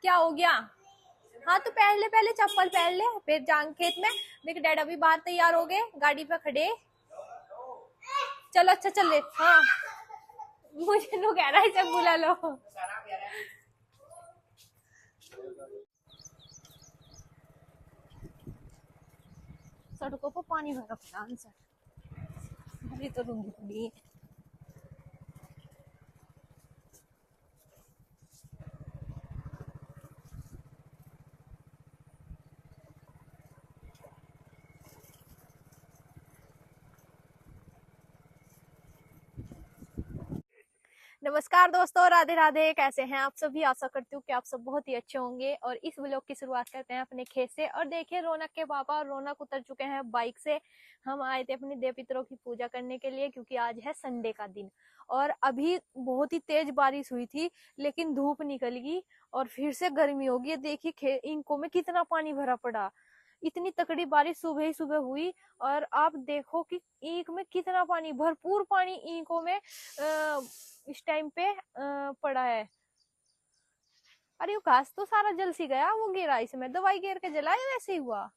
क्या हो गया? हाँ तो पहले पहले चप्पल पहन ले, फिर जान खेत में। देख डैड अभी बाहर तैयार हो गए, गाड़ी पे खड़े। चलो अच्छा चल ले। हाँ मुझे नु कह रहा है जब बुला लो। सड़कों पर पानी भरा पड़ा सर, अभी तो रूंगी पड़ी। नमस्कार दोस्तों, राधे राधे। कैसे हैं आप सभी? आशा करती हूँ कि आप सब बहुत ही अच्छे होंगे। और इस व्लॉग की शुरुआत करते हैं अपने खेत से। और देखिए रौनक के पापा और रौनक उतर चुके हैं बाइक से। हम आए थे अपने देव पितरों की पूजा करने के लिए, क्योंकि आज है संडे का दिन। और अभी बहुत ही तेज बारिश हुई थी, लेकिन धूप निकल गई और फिर से गर्मी होगी। देखिए इनको में कितना पानी भरा पड़ा। इतनी तकड़ी बारिश सुबह ही सुबह हुई। और आप देखो कि ईंख में कितना पानी, भरपूर पानी ईंखों में इस टाइम पे पड़ा है। अरे वो घास तो सारा जल सी गया, वो गिरा इसमें दवाई गिर के जलाया, वैसे ही हुआ।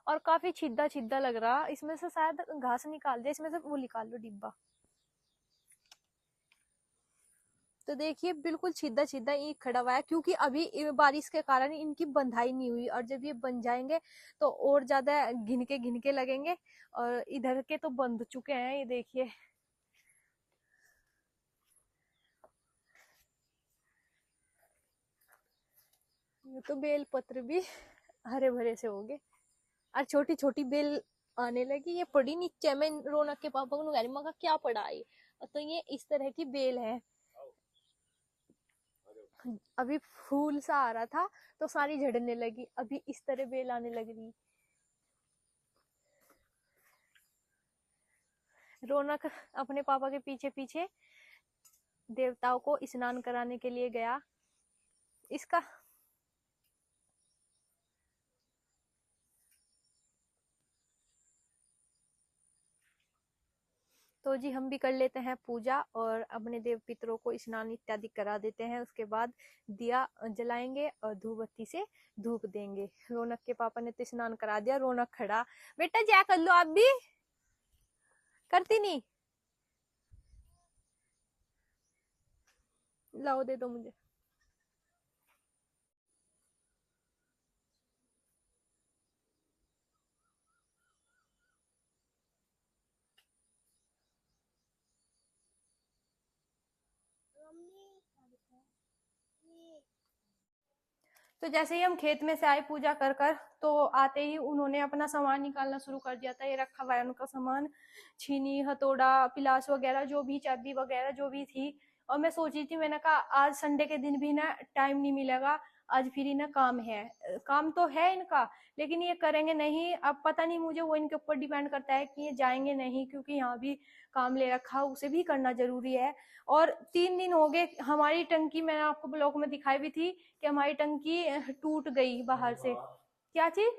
और काफी छिद्दा छिद्दा लग रहा, इसमें से शायद घास निकाल दे, इसमें से वो निकाल लो डिब्बा। तो देखिए बिल्कुल छिद्दा छिद्दा ईंख खड़ा हुआ है, क्योंकि अभी बारिश के कारण इनकी बंधाई नहीं हुई। और जब ये बन जाएंगे तो और ज्यादा घिन के लगेंगे। और इधर के तो बंध चुके हैं, ये देखिए। ये तो बेल पत्र भी हरे भरे से हो गए, और छोटी छोटी बेल आने लगी। ये पड़ी नीचे में, रौनक के पापा को कह रही मगा क्या पड़ा है। तो ये इस तरह की बेल है। अभी फूल सा आ रहा था तो सारी झड़ने लगी, अभी इस तरह बेल आने लग रही। रौनक अपने पापा के पीछे पीछे देवताओं को स्नान कराने के लिए गया। इसका तो जी हम भी कर लेते हैं पूजा और अपने देव पितरों को स्नान इत्यादि करा देते हैं। उसके बाद दिया जलाएंगे और धूप बत्ती से धूप देंगे। रौनक के पापा ने तो स्नान करा दिया। रौनक खड़ा, बेटा क्या कर लो, आप भी करती नहीं। लाओ दे दो मुझे। तो जैसे ही हम खेत में से आए पूजा कर कर, तो आते ही उन्होंने अपना सामान निकालना शुरू कर दिया था। ये रखा हुआ है उनका सामान, छीनी हथौड़ा पिलास वगैरह जो भी, चाबी वगैरह जो भी थी। और मैं सोची थी, मैंने कहा आज संडे के दिन भी ना टाइम नहीं मिलेगा, आज फिर ही ना काम है। काम तो है इनका, लेकिन ये करेंगे नहीं। अब पता नहीं मुझे, वो इनके ऊपर डिपेंड करता है कि ये जाएंगे नहीं, क्योंकि यहाँ भी काम ले रखा, उसे भी करना जरूरी है। और 3 दिन हो गए। हमारी टंकी मैंने आपको ब्लॉग में दिखाई भी थी कि हमारी टंकी टूट गई बाहर से। क्या चीज?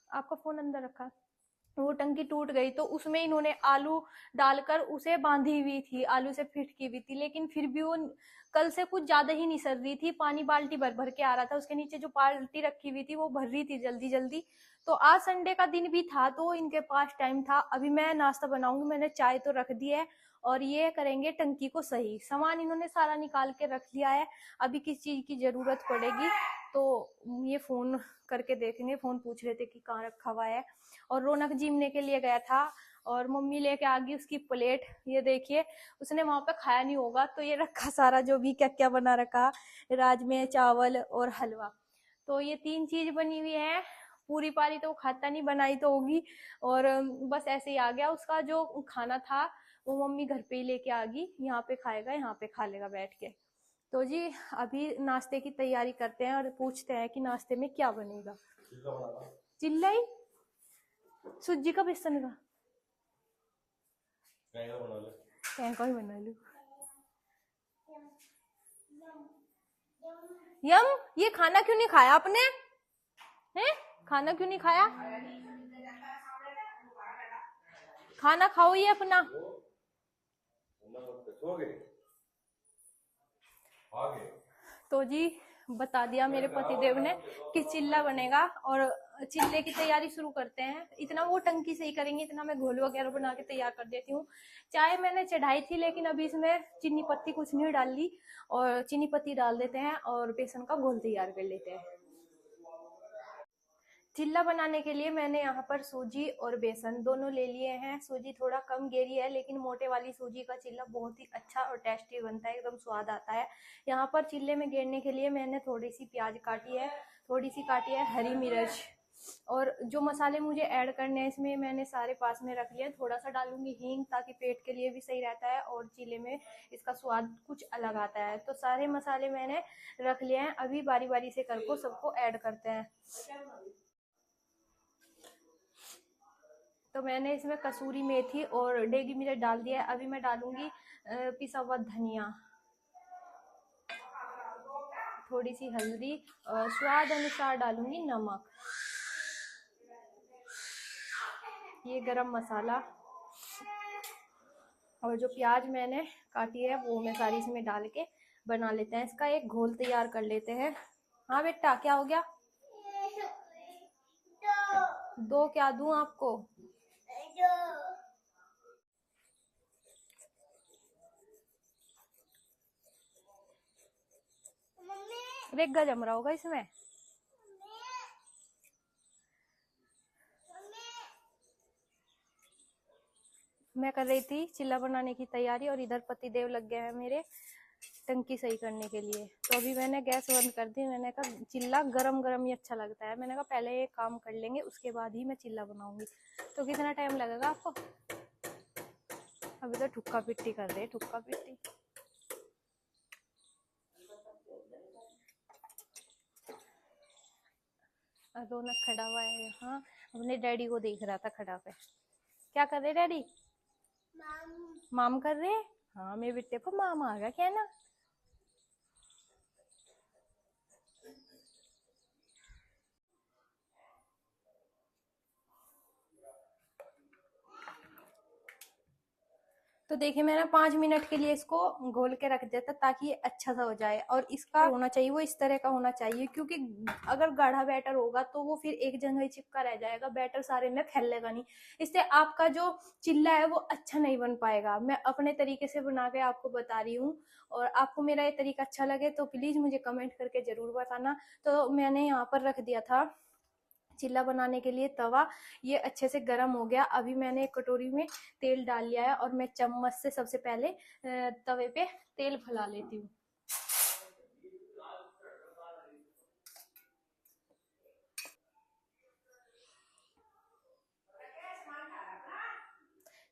आपका फोन अंदर रखा। वो टंकी टूट गई, तो उसमें इन्होंने आलू डालकर उसे बांधी हुई थी, आलू से फिट की हुई थी। लेकिन फिर भी वो कल से कुछ ज्यादा ही निसर रही थी। पानी बाल्टी भर भर के आ रहा था, उसके नीचे जो बाल्टी रखी हुई थी वो भर रही थी जल्दी जल्दी। तो आज संडे का दिन भी था, तो इनके पास टाइम था। अभी मैं नाश्ता बनाऊंगी, मैंने चाय तो रख दी है। और ये करेंगे टंकी को सही। सामान इन्होंने सारा निकाल के रख लिया है, अभी किस चीज की जरूरत पड़ेगी तो ये फोन करके देखेंगे। फोन पूछ रहे थे कि कहाँ रखा हुआ है। और रौनक जिमने के लिए गया था, और मम्मी लेके आ गई उसकी प्लेट। ये देखिए, उसने वहां पे खाया नहीं होगा, तो ये रखा सारा जो भी क्या क्या बना रखा, राजमे चावल और हलवा। तो ये 3 चीज बनी हुई है। पूरी पारी तो वो खाता नहीं, बनाई तो होगी। और बस ऐसे ही आ गया। उसका जो खाना था वो मम्मी घर पे ही लेके आ गई, यहाँ पे खाएगा, यहाँ पे खा लेगा बैठ के। तो जी अभी नाश्ते की तैयारी करते हैं और पूछते हैं कि नाश्ते में क्या बनेगा। चिल्लाई सूजी का, बेसन का, का ही बना लू। यम, ये खाना क्यों नहीं खाया आपने? हैं? खाना क्यों नहीं खाया? खाना खाओ ये अपना। तो जी बता दिया मेरे पतिदेव ने कि चिल्ला बनेगा, और चिल्ले की तैयारी शुरू करते हैं। इतना वो टंकी से ही करेंगे, इतना मैं घोल वगैरह बना के तैयार कर देती हूँ। चाय मैंने चढ़ाई थी, लेकिन अभी इसमें चीनी पत्ती कुछ नहीं डाली, और चीनी पत्ती डाल देते हैं और बेसन का घोल तैयार कर लेते हैं। चिल्ला बनाने के लिए मैंने यहाँ पर सूजी और बेसन दोनों ले लिए हैं। सूजी थोड़ा कम गेरी है, लेकिन मोटे वाली सूजी का चिल्ला बहुत ही अच्छा और टेस्टी बनता है, एकदम स्वाद आता है। यहाँ पर चिल्ले में गेरने के लिए मैंने थोड़ी सी प्याज काटी है, थोड़ी सी काटी है हरी मिर्च, और जो मसाले मुझे ऐड करने हैं इसमें मैंने सारे पास में रख लिया। थोड़ा सा डालूंगी हींग, ताकि पेट के लिए भी सही रहता है और चिल्ले में इसका स्वाद कुछ अलग आता है। तो सारे मसाले मैंने रख लिए हैं। अभी बारी बारी से करके सबको ऐड करते हैं। तो मैंने इसमें कसूरी मेथी और डेगी मिर्च डाल दिया है। अभी मैं डालूंगी पिसा हुआ धनिया, थोड़ी सी हल्दी, स्वाद अनुसार डालूंगी नमक, ये गरम मसाला, और जो प्याज मैंने काटी है वो मैं सारी इसमें डाल के बना लेते हैं। इसका एक घोल तैयार कर लेते हैं। हाँ बेटा, क्या हो गया? दो क्या दूं आपको? रेगा जम रहा होगा इसमें। मैं कर रही थी चिल्ला बनाने की तैयारी, और इधर पति देव लग गए हैं मेरे टंकी सही करने के लिए। तो अभी मैंने गैस बंद कर दी। मैंने कहा चिल्ला गरम गरम ही अच्छा लगता है। मैंने कहा पहले ये काम कर लेंगे, उसके बाद ही मैं चिल्ला बनाऊंगी। तो कितना टाइम लगेगा आपको? अभी तो ठुक्का पिट्टी कर रहे हैं, ठुक्का पिट्टी। रौनक खड़ा हुआ है यहाँ, अपने डैडी को देख रहा था खड़ा पे। क्या कर रहे डैडी? माम कर रहे। हाँ, मेरे बेटे पर माम आ गया क्या ना। तो देखिए मैंने 5 मिनट के लिए इसको घोल के रख दिया था, ताकि ये अच्छा सा हो जाए। और इसका होना चाहिए वो इस तरह का होना चाहिए, क्योंकि अगर गाढ़ा बैटर होगा तो वो फिर एक जगह ही चिपका रह जाएगा, बैटर सारे में फैलेगा नहीं। इससे आपका जो चिल्ला है वो अच्छा नहीं बन पाएगा। मैं अपने तरीके से बना के आपको बता रही हूँ, और आपको मेरा ये तरीका अच्छा लगे तो प्लीज मुझे कमेंट करके जरूर बताना। तो मैंने यहाँ पर रख दिया था चिल्ला बनाने के लिए तवा, ये अच्छे से गर्म हो गया। अभी मैंने एक कटोरी में तेल डाल लिया है, और मैं चम्मच से सबसे पहले तवे पे तेल फैला लेती हूँ।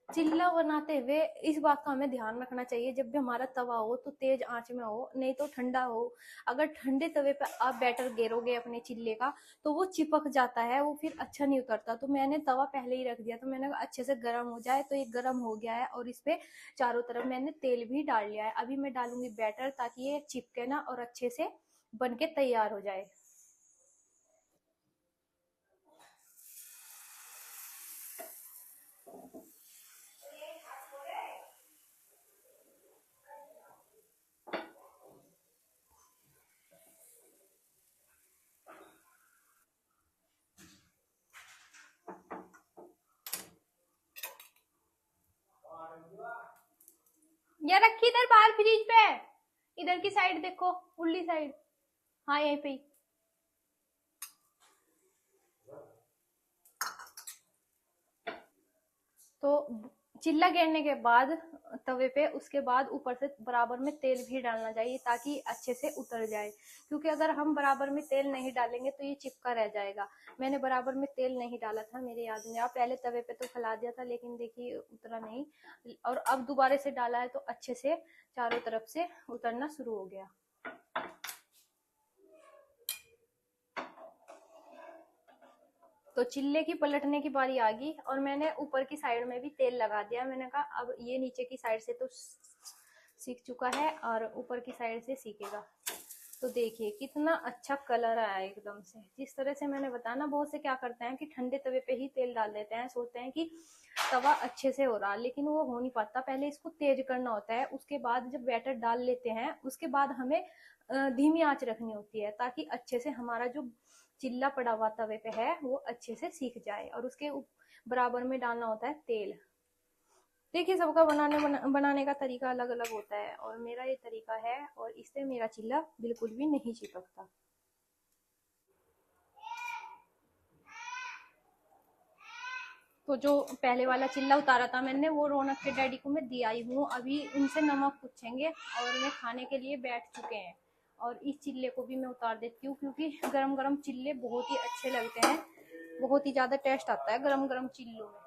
चिल्ला बनाते हुए इस बात का हमें ध्यान रखना चाहिए, जब भी हमारा तवा हो तो तेज आंच में हो, नहीं तो ठंडा हो। अगर ठंडे तवे पे आप बैटर गेरोगे अपने चिल्ले का तो वो चिपक जाता है, वो फिर अच्छा नहीं उतरता। तो मैंने तवा पहले ही रख दिया, तो मैंने अच्छे से गर्म हो जाए। तो ये गर्म हो गया है, और इस पे चारों तरफ मैंने तेल भी डाल लिया है। अभी मैं डालूंगी बैटर, ताकि ये चिपके ना और अच्छे से बन के तैयार हो जाए। या रखी इधर बाहर फ्रिज पे, इधर की साइड देखो, उल्ली साइड। हाँ, यहीं पे। तो चिल्ला गिरने के बाद तवे पे, उसके बाद ऊपर से बराबर में तेल भी डालना चाहिए, ताकि अच्छे से उतर जाए। क्योंकि अगर हम बराबर में तेल नहीं डालेंगे तो ये चिपका रह जाएगा। मैंने बराबर में तेल नहीं डाला था, मेरे याद में। आप पहले तवे पे तो फैला दिया था, लेकिन देखिए उतरा नहीं, और अब दोबारा से डाला है तो अच्छे से चारों तरफ से उतरना शुरू हो गया। तो चिल्ले की पलटने की बारी आ गई, और मैंने ऊपर की साइड में भी तेल लगा दिया। मैंने कहा अब ये नीचे की साइड से तो सीख चुका है, और ऊपर की साइड से सीखेगा। तो देखिए कितना अच्छा कलर आया एकदम से। जिस तरह से मैंने बताया ना, बहुत से क्या करते हैं कि ठंडे तवे पे ही तेल डाल देते हैं, सोचते हैं कि तवा अच्छे से हो रहा, लेकिन वो हो नहीं पाता। पहले इसको तेज करना होता है, उसके बाद जब बैटर डाल लेते हैं उसके बाद हमें धीमी आंच रखनी होती है, ताकि अच्छे से हमारा जो चिल्ला पड़ा हुआ तवे पे है वो अच्छे से सीख जाए। और उसके बराबर में डालना होता है तेल। देखिए, सबका बनाने का तरीका अलग अलग होता है, और मेरा ये तरीका है, और इससे मेरा चिल्ला बिल्कुल भी नहीं चिपकता। तो जो पहले वाला चिल्ला उतारा था मैंने, वो रौनक के डैडी को मैं दिया ही हूँ। अभी उनसे नमक पूछेंगे और वे खाने के लिए बैठ चुके हैं। और इस चिल्ले को भी मैं उतार देती हूँ, क्योंकि गरम गरम चिल्ले बहुत ही अच्छे लगते हैं, बहुत ही ज्यादा टेस्ट आता है गरम गरम चिल्लों में।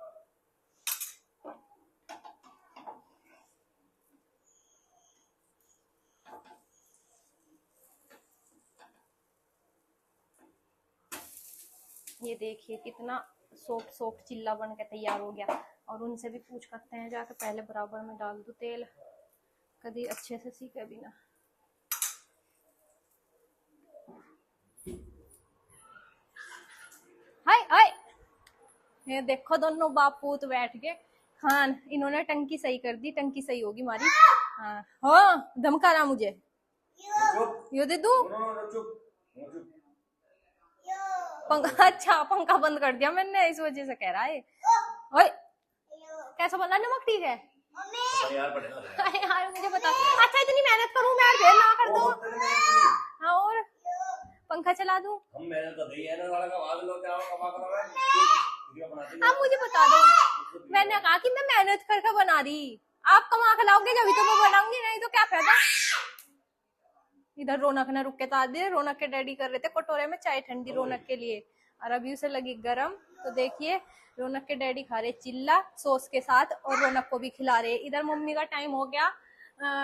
ये देखिए कितना सॉफ्ट सॉफ्ट चिल्ला बन के तैयार हो गया। और उनसे भी पूछ करते हैं जाके, पहले बराबर में डाल दो तेल, कभी अच्छे से सीखे बिना। हाय हाय, ये देखो दोनों बाप पूत बैठ गए खान। इन्होंने टंकी सही कर दी, टंकी सही होगी हमारी। हाँ हाँ, धमका रहा मुझे, यो दे दू पंखा। अच्छा, पंखा बंद कर दिया मैंने, इस वजह से कह रहा है। ओए, कैसा बना नमक? ठीक है यार मुझे बता। अच्छा, इतनी मेहनत करूं मैं, फिर ना कर दो। हाँ, और पंखा चला दूं? आप मुझे बता दो, मैंने कहा कि मैं मेहनत करके बना रही, आप कमा के लाओगे जब तो मैं बनाऊंगी, नहीं तो क्या फायदा। इधर रौनक ने रुक के तार दिए। रौनक के डैडी कर रहे थे कटोरे में चाय ठंडी रौनक के लिए, और अभी उसे लगी गरम। तो देखिए, रौनक के डैडी खा रहे चिल्ला सॉस के साथ, और रौनक को भी खिला रहे। इधर मम्मी का टाइम हो गया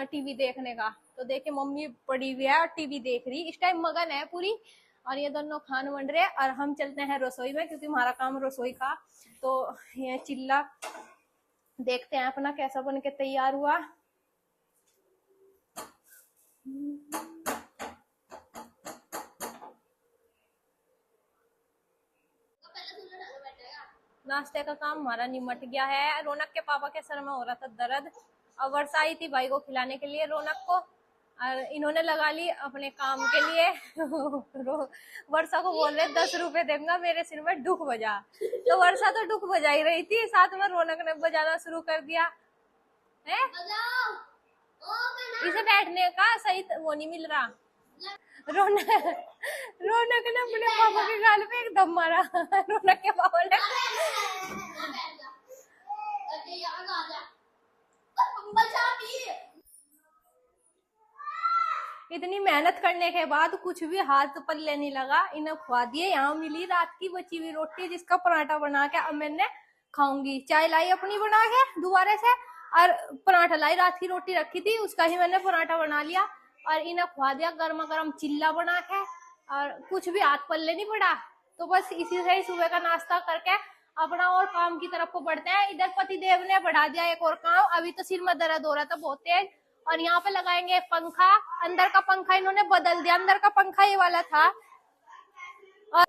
टीवी देखने का। तो देखिए, मम्मी पड़ी हुई है और टीवी देख रही, इस टाइम मगन है पूरी। और ये दोनों खान बन रहे, और हम चलते हैं रसोई में, क्योंकि हमारा काम रसोई का। तो ये चिल्ला देखते हैं अपना कैसा बन के तैयार हुआ। नाश्ते का काम हमारा निमट गया है। रौनक के पापा के सर में हो रहा था दर्द, और वर्षा आई थी भाई को खिलाने के लिए रौनक को, और इन्होंने लगा ली अपने काम के लिए। वर्षा को बोल रहे 10 रुपए देंगे, मेरे सिर में दुख बजा। तो वर्षा तो दुख बजा ही रही थी, साथ में रौनक ने बजाना शुरू कर दिया है। इसे बैठने का सही वो नहीं मिल रहा। रौनक ने अपने पापा के गाल पे एक दम मारा। रौनक के पापा ने इतनी मेहनत करने के बाद कुछ भी हाथ पल्ले नहीं लगा, इन्हें खुआ दिए। यहाँ मिली रात की बची हुई रोटी, जिसका पराठा बना के अब मैंने खाऊंगी। चाय लाई अपनी बना के दोबारा से, और पराठा लाई, रात की रोटी रखी थी उसका ही मैंने पराठा बना लिया, और इन्हें खुआ दिया गर्मा गर्म चिल्ला बना के। और कुछ भी हाथ पल्ले नहीं पड़ा। तो बस इसी से ही सुबह का नाश्ता करके अपना और काम की तरफ को बढ़ते हैं। इधर पति देव ने बढ़ा दिया एक और काम, अभी तो सिर में दर्द हो रहा था बहुत तेज। और यहाँ पे लगाएंगे पंखा, अंदर का पंखा इन्होंने बदल दिया, अंदर का पंखा ये वाला था, और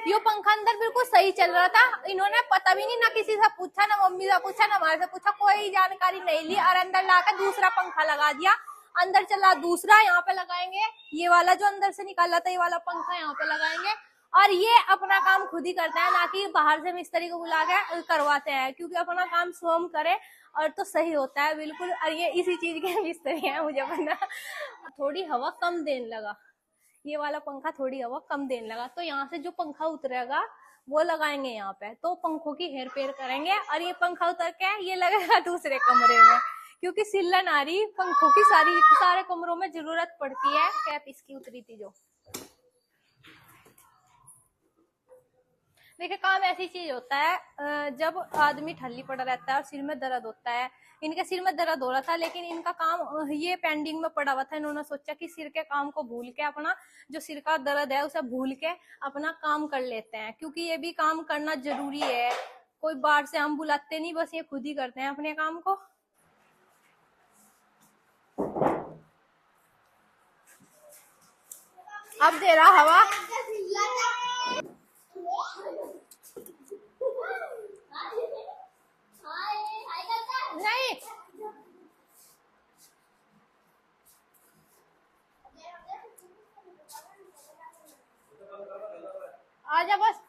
ये पंखा अंदर बिल्कुल सही चल रहा था। इन्होंने पता भी नहीं, ना किसी से पूछा, ना मम्मी से पूछा, ना हमारे से पूछा, कोई जानकारी नहीं ली, और अंदर लाकर दूसरा पंखा लगा दिया। अंदर चला दूसरा, यहाँ पे लगाएंगे ये वाला जो अंदर से निकाला था, ये वाला पंखा यहाँ पे लगाएंगे। और ये अपना काम खुद ही करता है, ना कि बाहर से मिस्त्री को बुला के करवाते हैं, क्योंकि अपना काम स्वयं करे और तो सही होता है बिल्कुल। और ये इसी चीज के मिस्त्री है, मुझे पता। थोड़ी हवा कम देने लगा, ये वाला पंखा थोड़ी हवा कम देने लगा, तो यहाँ से जो पंखा उतरेगा वो लगाएंगे यहाँ पे, तो पंखों की हेर फेर करेंगे। और ये पंखा उतर के ये लगेगा दूसरे कमरे में, क्योंकि सिलन आ रही पंखों की सारे कमरों में जरूरत पड़ती है। कैप इसकी उतरी थी जो। देखिए, काम ऐसी चीज होता है, जब आदमी ठल्ली पड़ा रहता है और सिर में दर्द होता है। इनके सिर में दर्द हो रहा था, लेकिन इनका काम ये पेंडिंग में पड़ा हुआ था। इन्होंने सोचा कि सिर के काम को भूल के, अपना जो सिर का दर्द है उसे भूल के अपना काम कर लेते हैं, क्योंकि ये भी काम करना जरूरी है। कोई बाहर से हम बुलाते नहीं, बस ये खुद ही करते हैं अपने काम को। अब दे रहा हवा। नहीं, आजा बस।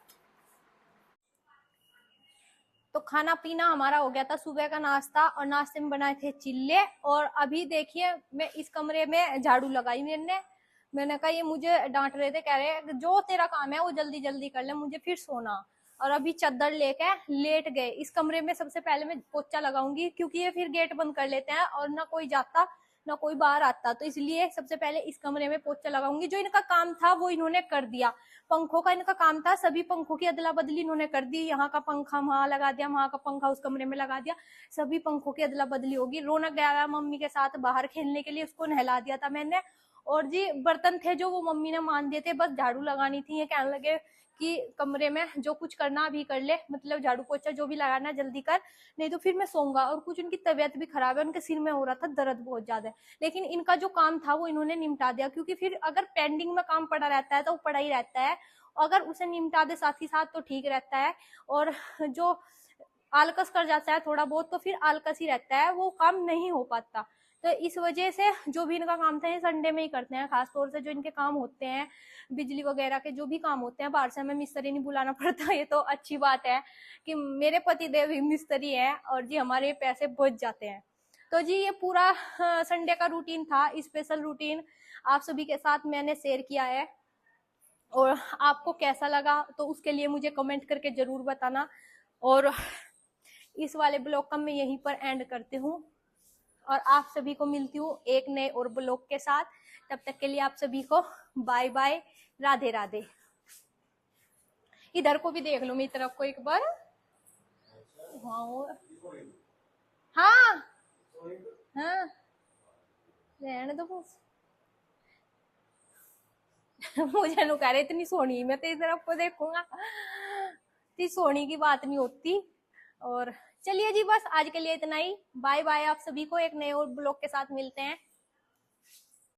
तो खाना पीना हमारा हो गया था, सुबह का नाश्ता, और नाश्ते में बनाए थे चिल्ले। और अभी देखिए मैं इस कमरे में झाड़ू लगाई मैंने कहा ये मुझे डांट रहे थे, कह रहे जो तेरा काम है वो जल्दी जल्दी कर ले, मुझे फिर सोना। और अभी चादर लेके लेट गए। इस कमरे में सबसे पहले मैं पोछा लगाऊंगी, क्योंकि ये फिर गेट बंद कर लेते हैं और ना कोई जाता ना कोई बाहर आता, तो इसलिए सबसे पहले इस कमरे में पोछा लगाऊंगी। जो इनका काम था वो इन्होंने कर दिया। पंखों का इनका काम था, सभी पंखों की अदला बदली इन्होंने कर दी। यहाँ का पंखा वहां लगा दिया, वहां का पंखा उस कमरे में लगा दिया, सभी पंखों की अदला बदली होगी। रौनक गया हुआ मम्मी के साथ बाहर खेलने के लिए, उसको नहला दिया था मैंने। और जी बर्तन थे जो वो मम्मी ने मान दिए थे, बस झाड़ू लगानी थी। ये कहने लगे कि कमरे में जो कुछ करना अभी कर ले, मतलब झाड़ू पोछा जो भी लगाना जल्दी कर, नहीं तो फिर मैं सोऊंगा। और कुछ उनकी तबीयत भी खराब है, उनके सिर में हो रहा था दर्द बहुत ज्यादा। लेकिन इनका जो काम था वो इन्होंने निपटा दिया, क्योंकि फिर अगर पेंडिंग में काम पड़ा रहता है तो वो पड़ा ही रहता है, अगर उसे निपटा दे साथ ही साथ तो ठीक रहता है। और जो आलकस कर जाता है थोड़ा बहुत, तो फिर आलकस ही रहता है, वो काम नहीं हो पाता। तो इस वजह से जो भी इनका काम था ये संडे में ही करते हैं। खासतौर से जो इनके काम होते हैं बिजली वगैरह के जो भी काम होते हैं, बाहर से हमें मिस्त्री नहीं बुलाना पड़ता। ये तो अच्छी बात है कि मेरे पति देव ही मिस्त्री है और जी हमारे पैसे बच जाते हैं। तो जी ये पूरा संडे का रूटीन था, स्पेशल रूटीन आप सभी के साथ मैंने शेयर किया है। और आपको कैसा लगा तो उसके लिए मुझे कमेंट करके जरूर बताना। और इस वाले ब्लॉग का मैं यहीं पर एंड करती हूँ और आप सभी को मिलती हूँ एक नए और ब्लॉग के साथ। तब तक के लिए आप सभी को बाय बाय, राधे राधे। इधर को भी देख लो, मेरी तरफ को एक बार। हाँ हाँ हाँ, रहने दो बस। मुझे नु कह रहे इतनी सोनी मैं तेरी तरफ को देखूंगा, इतनी सोनी की बात नहीं होती। और चलिए जी बस आज के लिए इतना ही, बाय बाय। आप सभी को एक नए और ब्लॉग के साथ मिलते हैं।